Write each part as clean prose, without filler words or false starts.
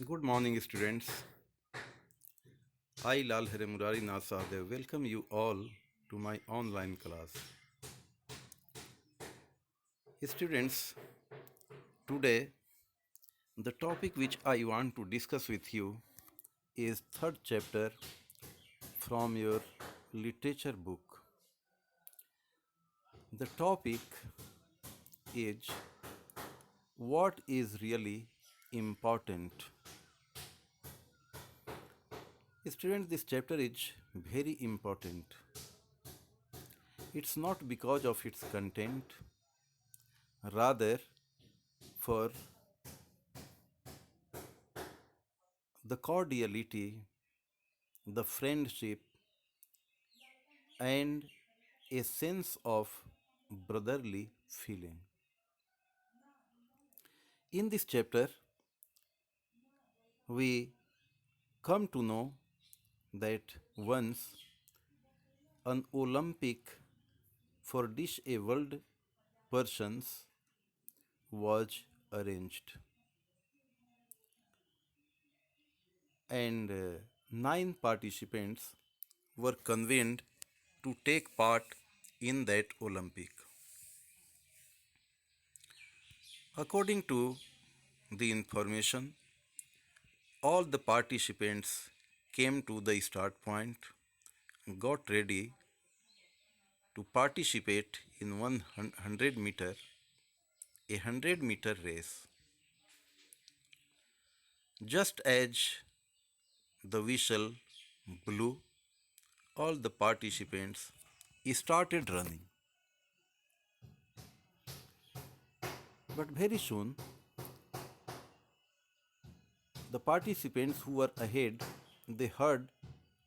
Good morning, students. I, Lal Hare Murari Nasadev, welcome you all to my online class. Students, today the topic which I want to discuss with you is third chapter from your literature book. The topic is what is really important. Students, this chapter is very important. It's not because of its content, rather for the cordiality, the friendship, and a sense of brotherly feeling. In this chapter, we come to know that once an Olympic for disabled persons was arranged, and nine participants were convened to take part in that Olympic. According to the information, all the participants came to the start point, got ready to participate in 100 meter, a 100-meter race. Just as the whistle blew, all the participants started running. But very soon, the participants who were ahead, they heard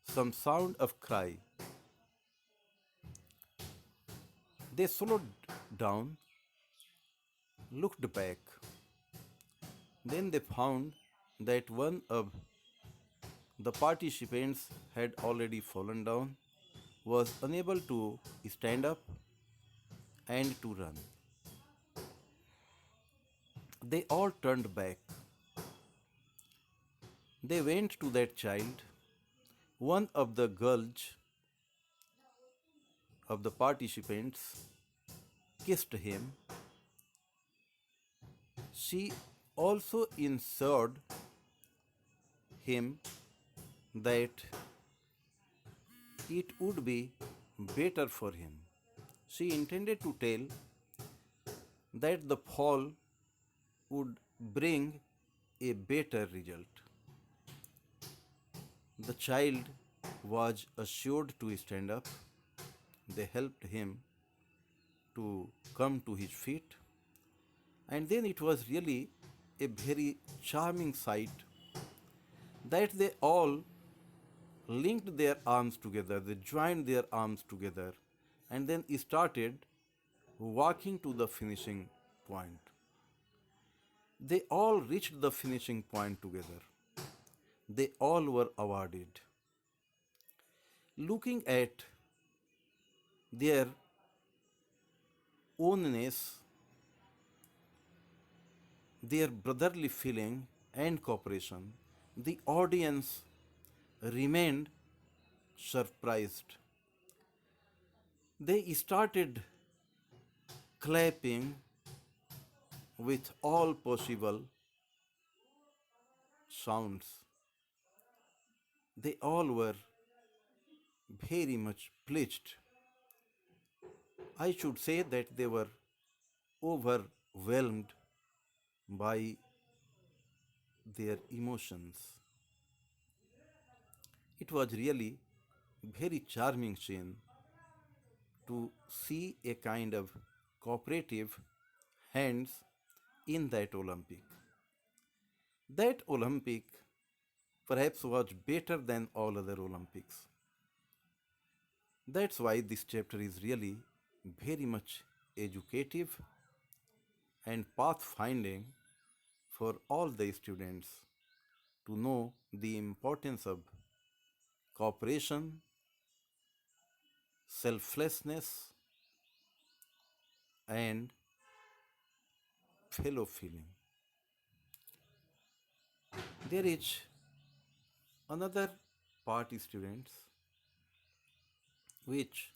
some sound of cry. They slowed down, looked back. Then they found that one of the participants had already fallen down, was unable to stand up and to run. They all turned back. They went to that child. One of the girls of the participants kissed him. She also assured him that it would be better for him. She intended to tell that the fall would bring a better result. The child was assured to stand up. They helped him to come to his feet, and then it was really a very charming sight that they all linked their arms together, they joined their arms together, and then started walking to the finishing point. They all reached the finishing point together. They all were awarded. Looking at their ownness, their brotherly feeling and cooperation, the audience remained surprised. They started clapping with all possible sounds. They all were very much pleased. I should say that they were overwhelmed by their emotions. It was really very charming scene to see a kind of cooperative hands in that Olympic. That Olympic perhaps was better than all other Olympics. That's why this chapter is really very much educative and pathfinding for all the students to know the importance of cooperation, selflessness, and fellow feeling. There is another part, students, which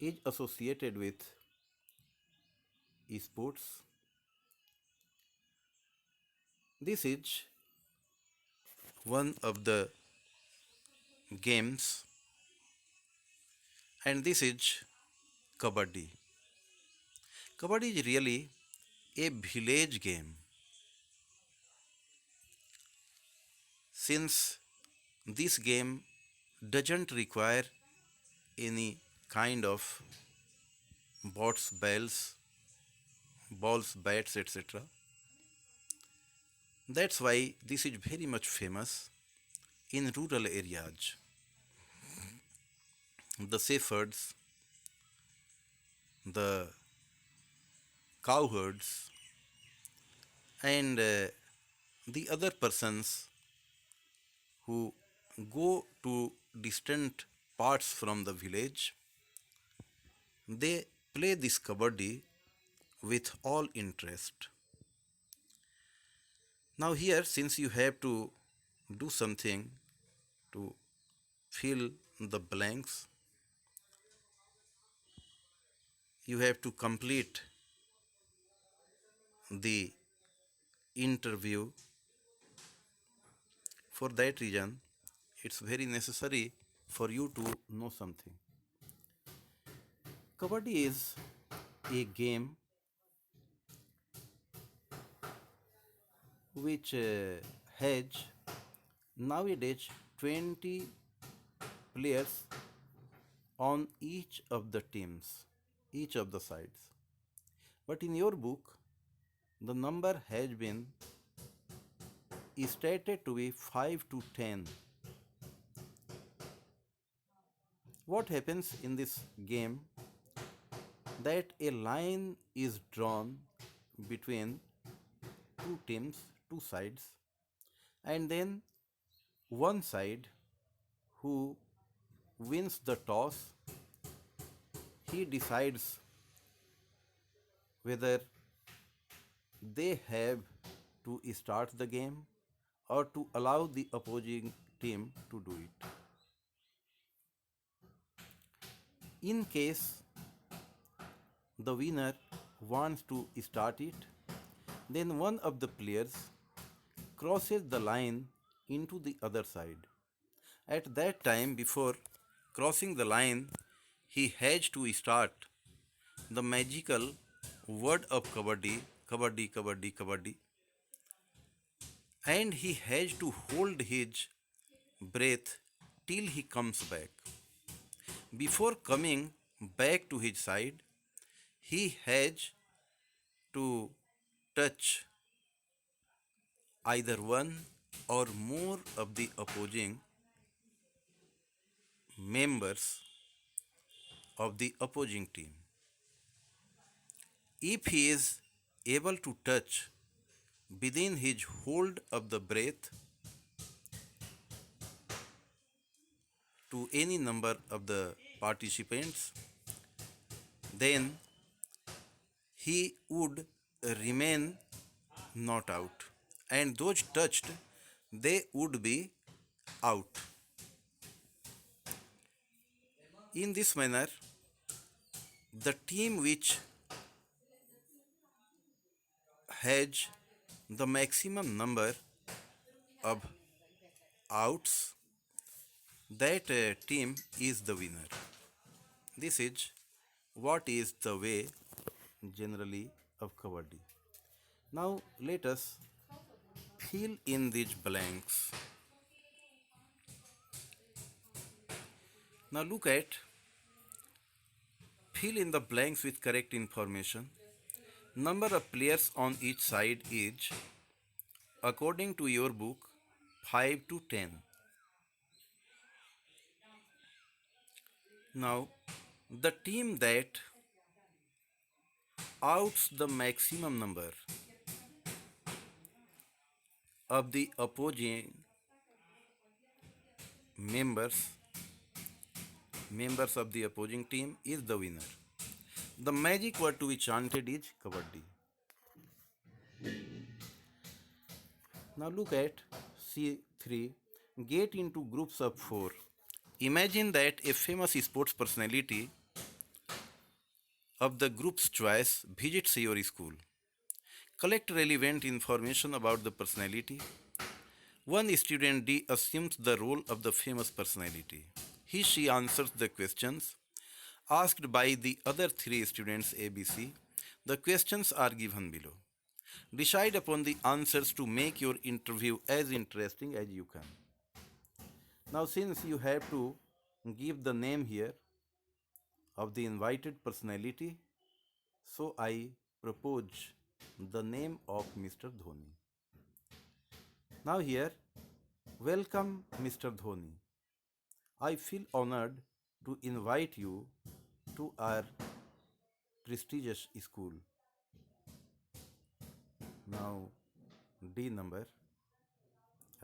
is associated with esports. This is one of the games, and this is Kabaddi. Kabaddi is really a village game since this game doesn't require any kind of bots, bells, balls, bats, etc. That's why this is very much famous in rural areas. The shepherds, the cowherds, and the other persons who go to distant parts from the village, they play this kabaddi with all interest. Now, here, since you have to do something to fill the blanks, you have to complete the interview. For that reason, it's very necessary for you to know something. Kabaddi is a game which has nowadays 20 players on each of the teams, each of the sides. But in your book, the number has been stated to be 5 to 10. What happens in this game that a line is drawn between two teams, two sides, and then one side who wins the toss, he decides whether they have to start the game or to allow the opposing team to do it. In case the winner wants to start it, then one of the players crosses the line into the other side. At that time, before crossing the line, he has to start the magical word of Kabaddi, Kabaddi, Kabaddi, Kabaddi, and he has to hold his breath till he comes back. Before coming back to his side, he has to touch either one or more of the opposing members of the opposing team. If he is able to touch within his hold of the breath to any number of the participants, then he would remain not out, and those touched, they would be out. In this manner, the team which has the maximum number of outs, that team is the winner. This is what is the way generally of Kawadi. Now let us fill in these blanks. Now look at, fill in the blanks with correct information. Number of players on each side is, according to your book, 5 to 10. Now, the team that outs the maximum number of the opposing members members of the opposing team is the winner. The magic word to be chanted is Kabaddi. Now look at C3. Get into groups of 4. Imagine that a famous sports personality of the group's choice visits your school. Collect relevant information about the personality. One student D assumes the role of the famous personality. She answers the questions asked by the other three students ABC. The questions are given below. Decide upon the answers to make your interview as interesting as you can. Now, since you have to give the name here of the invited personality, so I propose the name of Mr. Dhoni. Now, here, welcome Mr. Dhoni. I feel honored to invite you to our prestigious school. Now, D number,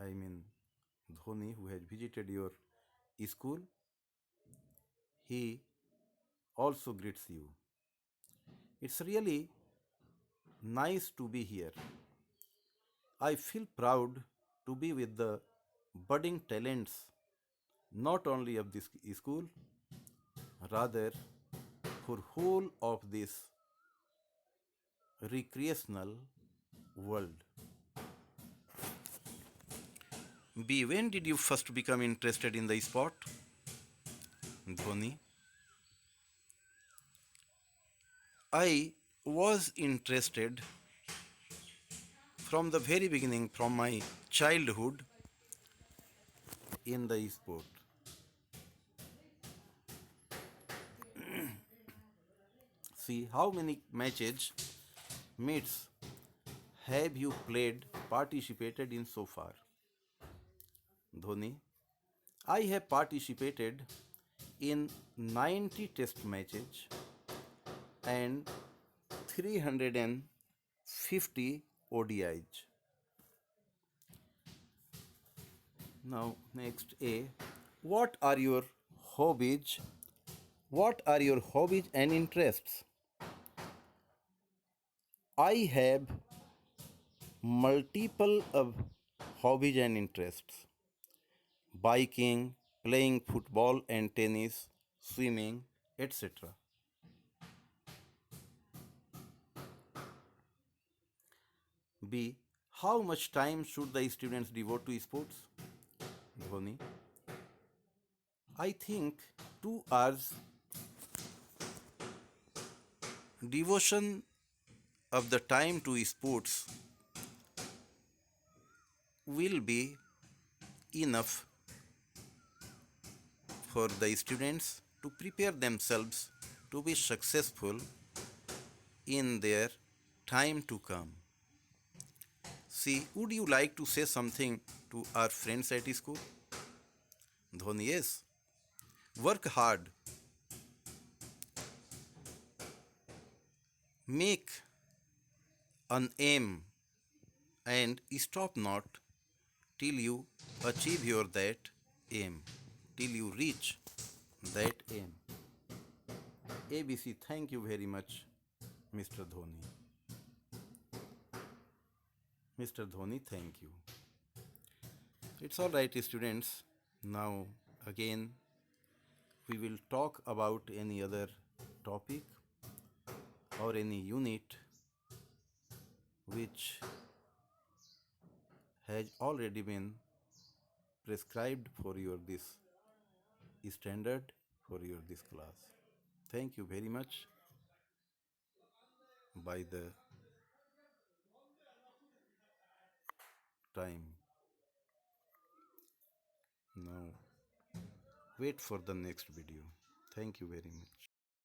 I mean Dhoni, who has visited your school, he also greets you. It's really nice to be here. I feel proud to be with the budding talents not only of this school, rather for whole of this recreational world. B. When did you first become interested in the sport? Dhoni. I was interested from the very beginning, from my childhood, in the sport. See, how many matches, meets have you played, participated in so far? Dhoni. I have participated in 90 test matches and 350 ODIs. Now, next A. What are your hobbies? What are your hobbies and interests? I have multiple of hobbies and interests. Biking, playing football and tennis, swimming, etc. B. How much time should the students devote to sports? Dhoni. I think 2 hours devotion of the time to sports will be enough for the students to prepare themselves to be successful in their time to come. See, would you like to say something to our friends at school? Dhoni, yes. Work hard. Make an aim and stop not till you achieve your that aim, till you reach that aim. ABC, thank you very much, Mr. Dhoni. Mr. Dhoni, thank you. It's all right, students. Now, again, we will talk about any other topic or any unit which has already been prescribed for your this standard for your this class. Thank you very much by the time. Now wait for the next video. Thank you very much.